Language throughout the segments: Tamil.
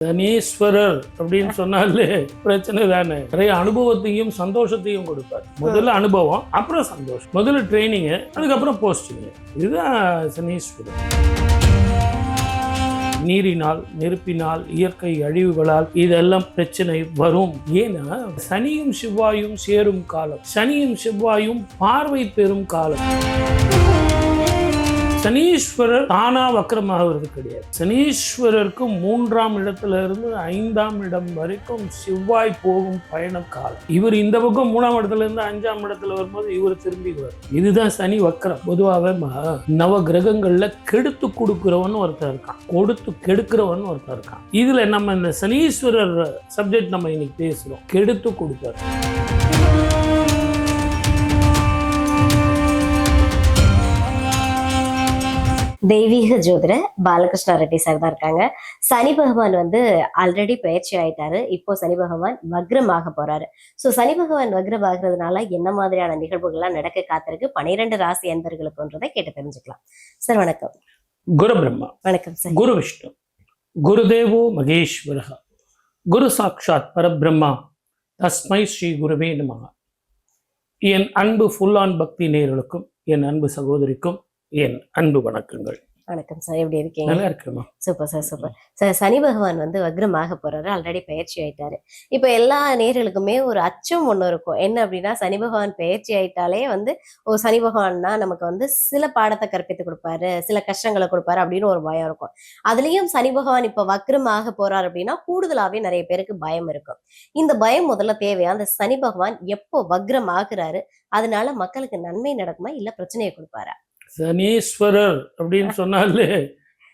சனீஸ்வரர் அப்படின்னு சொன்னாலே பிரச்சனை தானே. நிறைய அனுபவத்தையும் சந்தோஷத்தையும் கொடுப்பார். முதல்ல அனுபவம், அப்புறம் சந்தோஷம். முதல்ல ட்ரைனிங்கு, அதுக்கப்புறம் போஸ்டிங். இதுதான் சனீஸ்வரர். நீரினால், நெருப்பினால், இயற்கை அழிவுகளால் இதெல்லாம் பிரச்சனை வரும். ஏன்னா சனியும் செவ்வாயும் சேரும் காலம், சனியும் செவ்வாயும் பார்வை பெறும் காலம். சனீஸ்வரர் தானா வக்கரமாகிறது கிடையாது. சனீஸ்வரருக்கு 3ஆம் இடத்துல இருந்து 5ஆம் இடம் வரைக்கும் செவ்வாய் போகும் பயண காலம். இவர் இந்த பக்கம் 3ஆம் இடத்துல இருந்து 5ஆம் இடத்துல வரும்போது இவர் திரும்பிடுவார். இதுதான் சனி வக்கரம். பொதுவாகவே நவ கிரகங்கள்ல கெடுத்து கொடுக்கிறவன் ஒருத்தர் இருக்கான், கொடுத்து கெடுக்கிறவன் ஒருத்தர் இருக்கான். இதுல நம்ம இந்த சனீஸ்வரர் சப்ஜெக்ட் நம்ம இன்னைக்கு பேசுறோம். கெடுத்து கொடுப்பார். தெய்வீக ஜோதிட பாலகிருஷ்ண ரெட்டி சார் தான் இருக்காங்க. சனி பகவான் ஆல்ரெடி பயிற்சி ஆயிட்டாரு. இப்போ சனி பகவான் வக்ரமாக போறாரு. ஸோ சனி பகவான் வக்ரம் ஆகுறதுனால என்ன மாதிரியான நிகழ்வுகள்லாம் நடக்க காத்திருக்கு 12 ராசி அன்பர்களுக்குன்றதை கேட்டு தெரிஞ்சுக்கலாம். சார் வணக்கம். குரு பிரம்மா. வணக்கம் சார். குரு விஷ்ணு, குருதேவோ மகேஸ்வரஹ, குரு சாட்சாத் பரபிரம்மா, தஸ்மை ஸ்ரீ குருவே நமஹ. என் அன்பு ஃபுல் ஆன் பக்தி நேயர்களுக்கும் என் அன்பு சகோதரிக்கும் என் அன்பு வணக்கங்கள். வணக்கம் சார், எப்படி இருக்கீங்க? நல்லா இருக்குமா? Super sir, super sir. சனி பகவான் வக்ரமாக போறாரு, ஆல்ரெடி பயிற்சி ஆயிட்டாரு. இப்போ எல்லா நேர்களுக்குமே ஒரு அச்சம் ஒண்ணு இருக்கும். என்ன அப்படின்னா, சனி பகவான் பயிற்சி ஆயிட்டாலே ஓ சனி பகவான்னா நமக்கு சில பாடத்தை கற்பித்து கொடுப்பாரு, சில கஷ்டங்களை கொடுப்பாரு அப்படின்னு ஒரு பயம் இருக்கும். அதுலயும் சனி பகவான் இப்ப வக்ரமாக போறாரு அப்படின்னா கூடுதலாவே நிறைய பேருக்கு பயம் இருக்கும். இந்த பயம் முதல்ல தேவையா? அந்த சனி பகவான் எப்போ வக்ரம் ஆகுறாரு, அதனால மக்களுக்கு நன்மை நடக்குமா இல்ல பிரச்சனையை கொடுப்பாரா? சனீஸ்வரர் அப்படின்னு சொன்னாலே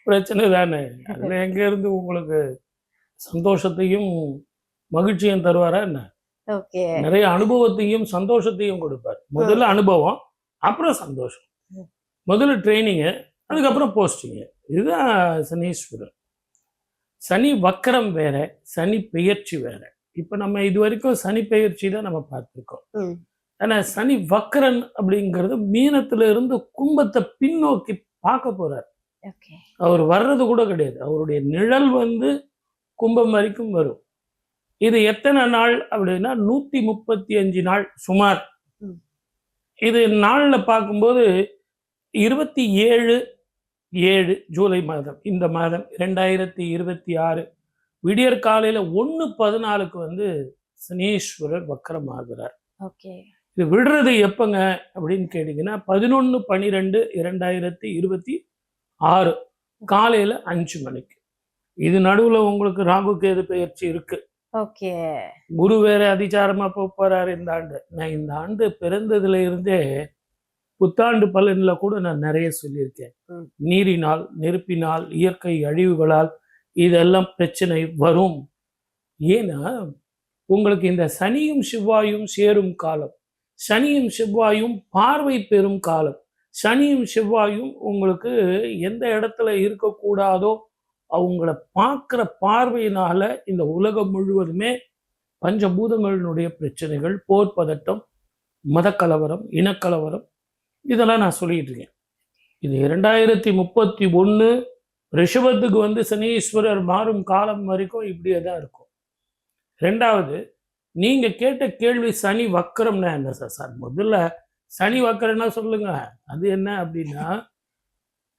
பிரச்சனை தானே. அதுல எங்க இருந்து உங்களுக்கு சந்தோஷத்தையும் மகிழ்ச்சியும் தருவாரா என்ன? நிறைய அனுபவத்தையும் சந்தோஷத்தையும் கொடுப்பார். முதல்ல அனுபவம், அப்புறம் சந்தோஷம். முதல்ல ட்ரைனிங்கு, அதுக்கப்புறம் போஸ்டிங். இதுதான் சனீஸ்வரர். சனி வக்கரம் வேற, சனி பெயர்ச்சி வேற. இப்ப நம்ம இது வரைக்கும் சனி பெயர்ச்சி தான் நம்ம பார்த்துருக்கோம். ஆனா சனி வக்கரன் அப்படிங்கிறது மீனத்துல இருந்து கும்பத்தை பின்னோக்கி பார்க்க போறார். அவர் வர்றது கூட கிடையாது. அவருடைய நிழல் கும்பம் வரைக்கும் வரும். இது எத்தனை நாள் அப்படின்னா 135 நாள் சுமார். இது நாள்ல பார்க்கும்போது 27/7 ஜூலை மாதம், இந்த மாதம் 2026 விடியற் காலையில 1:14 சனீஸ்வரர் வக்கரம் ஆகிறார். இது விடுறது எப்பங்க அப்படின்னு கேட்டீங்கன்னா 11/12/2026 காலையில 5 மணிக்கு. இது நடுவுல உங்களுக்கு ராகு கேது பெயர்ச்சி இருக்கு. குரு வேற அதிசாரமா போறாரு இந்த ஆண்டு. நான் இந்த ஆண்டு பிறந்ததுல இருந்தே புத்தாண்டு பலன்ல கூட நான் நிறைய சொல்லியிருக்கேன். நீரினால், நெருப்பினால், இயற்கை அழிவுகளால் இதெல்லாம் பிரச்சனை வரும். ஏன்னா உங்களுக்கு இந்த சனியும் செவ்வாயும் சேரும் காலம், சனியும் செவ்வாயும் பார்வை பெறும் காலம். சனியும் செவ்வாயும் உங்களுக்கு எந்த இடத்துல இருக்கக்கூடாதோ அவங்கள பார்க்குற பார்வையினால இந்த உலகம் முழுவதுமே பஞ்சபூதங்களினுடைய பிரச்சனைகள், போர் பதட்டம், மதக்கலவரம், இனக்கலவரம், இதெல்லாம் நான் சொல்லிட்டு இருக்கேன். இது 2031 ரிஷபத்துக்கு சனீஸ்வரர் மாறும் காலம் வரைக்கும் இப்படியே தான் இருக்கும். ரெண்டாவது, நீங்க கேட்ட கேள்வி சனி வக்கரம்னா என்ன சார்? முதல்ல சனி வக்கரம்னா சொல்லுங்க. அது என்ன அப்படின்னா,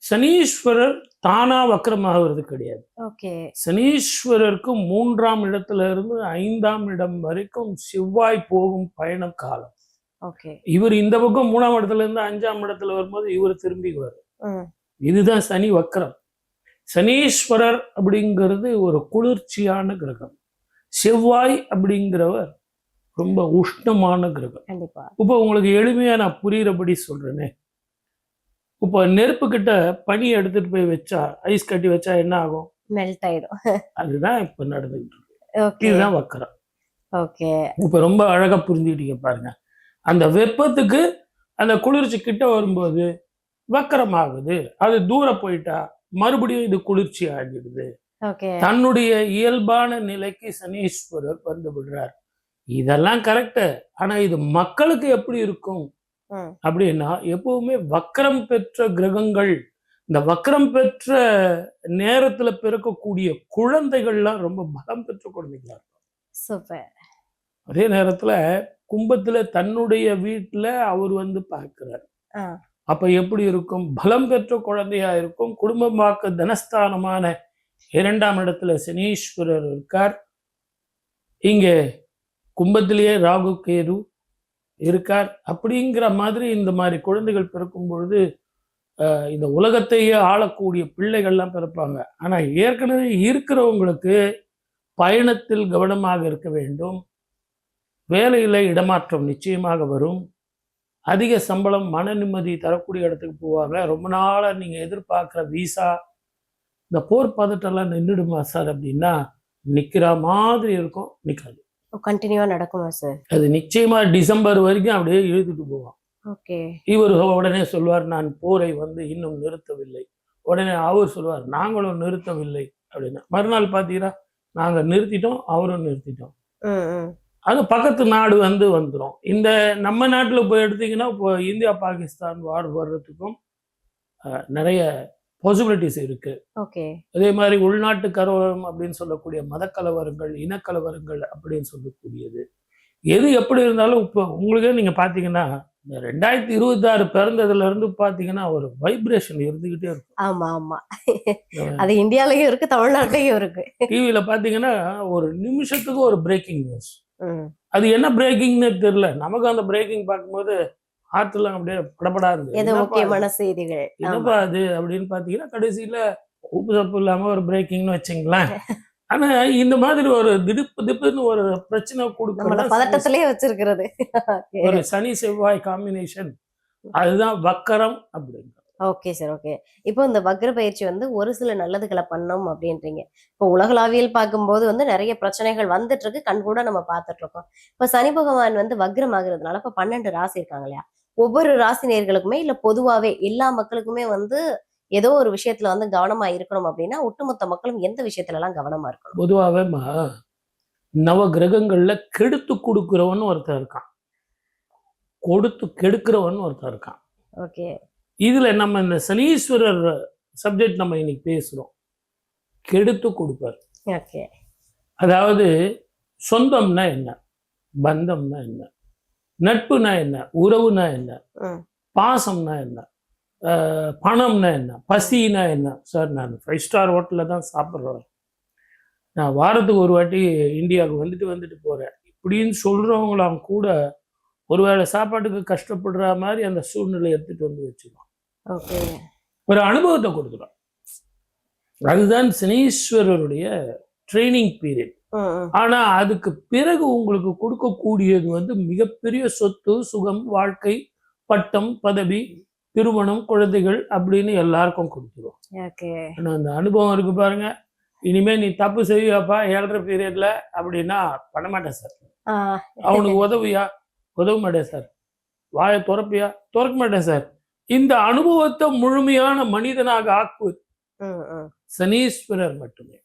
சனீஸ்வரர் தானா வக்கரமாகிறது கிடையாது. சனீஸ்வரருக்கு 3ஆம் இடத்துல இருந்து 5ஆம் இடம் வரைக்கும் செவ்வாய் போகும் பயண காலம். இவர் இந்த பக்கம் 3ஆம் இடத்துல இருந்து 5ஆம் இடத்துல வரும்போது இவர் திரும்பிடுவார். இதுதான் சனி வக்கரம். சனீஸ்வரர் அப்படிங்கிறது ஒரு குளிர்ச்சியான கிரகம். செவ்வாய் அப்படிங்கிறவர் ரொம்ப உஷ்ணமான கிரகம். இப்போ உங்களுக்கு எளிமையா நான் புரியுறபடி சொல்றேனே. இப்போ நெருப்பு கிட்ட பனி எடுத்துட்டு போய் வச்சா, ஐஸ் கட்டி வச்சா என்ன ஆகும்? மெல்ட் ஆயிடும். அதுதான் இப்ப நடந்துகிட்டு இருக்கு. இதுதான் வக்கரம். இப்ப ரொம்ப அழகா புரிஞ்சுக்கிட்டீங்க பாருங்க. அந்த வெப்பத்துக்கு அந்த குளிர்ச்சி கிட்ட வரும்போது வக்கரம் ஆகுது. அது தூரம் போயிட்டா மறுபடியும் இது குளிர்ச்சி ஆகிடுது. தன்னுடைய இயல்பான நிலைக்கு சனீஸ்வரர் வந்து விடுறார். இதெல்லாம் கரெக்ட். ஆனா இது மக்களுக்கு எப்படி இருக்கும் அப்படின்னா, எப்பவுமே வக்கரம் பெற்ற கிரகங்கள் இந்த வக்ரம் பெற்ற நேரத்துல பிறக்கக்கூடிய குழந்தைகள்லாம் ரொம்ப பலம் பெற்ற குழந்தைகளா இருக்கும். சூப்பர். அதே நேரத்துல கும்பத்துல தன்னுடைய வீட்டுல அவர் வந்து பார்க்கிறார். அப்ப எப்படி இருக்கும்? பலம் பெற்ற குழந்தையா இருக்கும். குடும்பமாக்க தனஸ்தானமான 2ஆம் இடத்துல சனீஸ்வரர் இருக்கார். இங்கே கும்பத்திலேயே ராகு கேது இருக்கார். அப்படிங்கிற மாதிரி இந்த மாதிரி குழந்தைகள் பிறக்கும் பொழுது இந்த உலகத்தையே ஆளக்கூடிய பிள்ளைகள்லாம் பிறப்பாங்க. ஆனா ஏற்கனவே இருக்கிறவங்களுக்கு பயணத்தில் கவனமாக இருக்க வேண்டும். வேலையில இடமாற்றம் நிச்சயமாக வரும். அதிக சம்பளம், மன நிம்மதி தரக்கூடிய இடத்துக்கு போவாங்க. ரொம்ப நாளா நீங்க எதிர்பார்க்குற விசா, இந்த போர் பதட்டம்லாம் நின்றுடுமா சார் அப்படின்னா, நிக்கிற மாதிரி இருக்கும், நிக்காது. கண்டினியூவா நடக்குமா சார்? அது நிச்சயமா டிசம்பர் வரைக்கும் அப்படியே இழுத்துட்டு போவான். ஓகே. இவர் உடனே சொல்வார், நான் போரை வந்து இன்னும் நிறுத்தவில்லை. உடனே அவர் சொல்வார், நாங்களும் நிறுத்தவில்லை அப்படின்னு. மறுநாள் பார்த்தீங்கன்னா, நாங்க நிறுத்திட்டோம், அவரும் நிறுத்திட்டோம். அது பக்கத்து நாடு வந்து வந்துடும். இந்த நம்ம நாட்டில் போய் எடுத்தீங்கன்னா, இப்போ இந்தியா பாகிஸ்தான் வார் வர்றதுக்கும் நிறைய பாசிபிலிட்டிஸ் இருக்கு. ஓகே. அதே மாதிரி உள்நாட்டு கலவரம் அப்படின்னு சொல்லக்கூடிய மதக்கலவரங்கள், இனக்கலவரங்கள் அப்படின்னு சொல்லக்கூடியது எது எப்படி இருந்தாலும் இப்போ உங்களுக்கே நீங்க பாத்தீங்கன்னா, இந்த 2026 பிறந்ததுல இருந்து பாத்தீங்கன்னா ஒரு வைப்ரேஷன் இருந்துகிட்டே இருக்கும். ஆமா ஆமா, அது இந்தியாலயும் இருக்கு, தமிழ்நாட்டிலையும் இருக்கு. டிவியில பாத்தீங்கன்னா ஒரு நிமிஷத்துக்கு ஒரு பிரேக்கிங் நியூஸ். அது என்ன பிரேக்கிங்னு தெரியல. நமக்கு அந்த பிரேக்கிங் பார்க்கும்போது ஆற்றுலாம் அப்படியே படப்படா இருக்கு. ஏதோ முக்கியமான செய்திகள் என்னப்பா அது அப்படின்னு பாத்தீங்கன்னா, கடைசியில உப்பு சப்பு இல்லாம ஒரு பிரேக்கிங்னு வச்சுங்களேன். ஆனா இந்த மாதிரி ஒரு திடுப்புன்னு ஒரு பிரச்சனை கொடுக்கறது பதட்டத்திலேயே வச்சிருக்கிறது ஒரு சனி செவ்வாய் காம்பினேஷன், அதுதான் வக்கரம் அப்படிங்க. Okay sir, okay. இப்போ இந்த வக்ர பயிற்சி வந்து ஒரு சில நல்லதுகளை பண்ணோம் அப்படின்றீங்க. இப்போ உலகளாவியல் பார்க்கும்போது வந்து நிறைய பிரச்சனைகள் வந்துட்டு இருக்கு, கண் கூட நம்ம பார்த்துட்டு இருக்கோம். இப்போ சனி பகவான் வந்து வக்ரம் ஆகுறதுனால இப்போ 12 ராசி இருக்காங்க இல்லையா, ஒவ்வொரு ராசி நேர்களுக்குமே இல்ல பொதுவாவே எல்லா மக்களுக்குமே வந்து ஏதோ ஒரு விஷயத்துல வந்து கவனமா இருக்கணும் அப்படின்னா, ஒட்டுமொத்த மக்களும் எந்த விஷயத்துல எல்லாம் கவனமா இருக்கணும்? பொதுவாகவே நவ கிரகங்கள்ல கெடுத்து கொடுக்கிறவன் ஒருத்தர் இருக்கான், கொடுத்து கெடுக்கிறவன் ஒருத்தர் இருக்கான். ஓகே. இதுல நம்ம இந்த சனீஸ்வரர் சப்ஜெக்ட் நம்ம இன்னைக்கு பேசுறோம். கெடுத்து கொடுப்பார். ஓகே. அதாவது சொந்தம்னா என்ன, பந்தம்னா என்ன, நட்புனா என்ன, உறவுனா என்ன, பாசம்னா என்ன, பணம்னா என்ன, பசினா என்ன. சார் நான் 5 ஸ்டார் ஹோட்டலில் தான் சாப்பிட்றேன், நான் வாரத்துக்கு ஒரு வாட்டி இந்தியாவுக்கு வந்துட்டு போகிறேன் இப்படின்னு சொல்கிறவங்களாம் கூட ஒருவேளை சாப்பாட்டுக்கு கஷ்டப்படுற மாதிரி அந்த சூழ்நிலை எடுத்துகிட்டு வந்து வச்சுக்கலாம். ஓகே. ஒரு அனுபவத்தை கொடுத்துடும். அதுதான் சனீஸ்வரருடைய ட்ரைனிங் பீரியட். ஆனா அதுக்கு பிறகு உங்களுக்கு கொடுக்கக்கூடியது வந்து மிகப்பெரிய சொத்து, சுகம், வாழ்க்கை, பட்டம், பதவி, திருமணம், குழந்தைகள் அப்படின்னு எல்லாருக்கும் கொடுத்துரும். ஆனா அந்த அனுபவம் இருக்கு பாருங்க, இனிமே நீ தப்பு செய்வியாப்பா 7.5 பீரியட்ல அப்படின்னா பண்ண மாட்டேன் சார். அவனுக்கு உதவியா, உதவ மாட்டேன் சார். வாயை துறப்பியா, துறக்க மாட்டேன் சார். இந்த அனுபவத்தை முழுமையான மனிதனாக ஆக்குவது சனீஸ்வரர் மட்டுமே.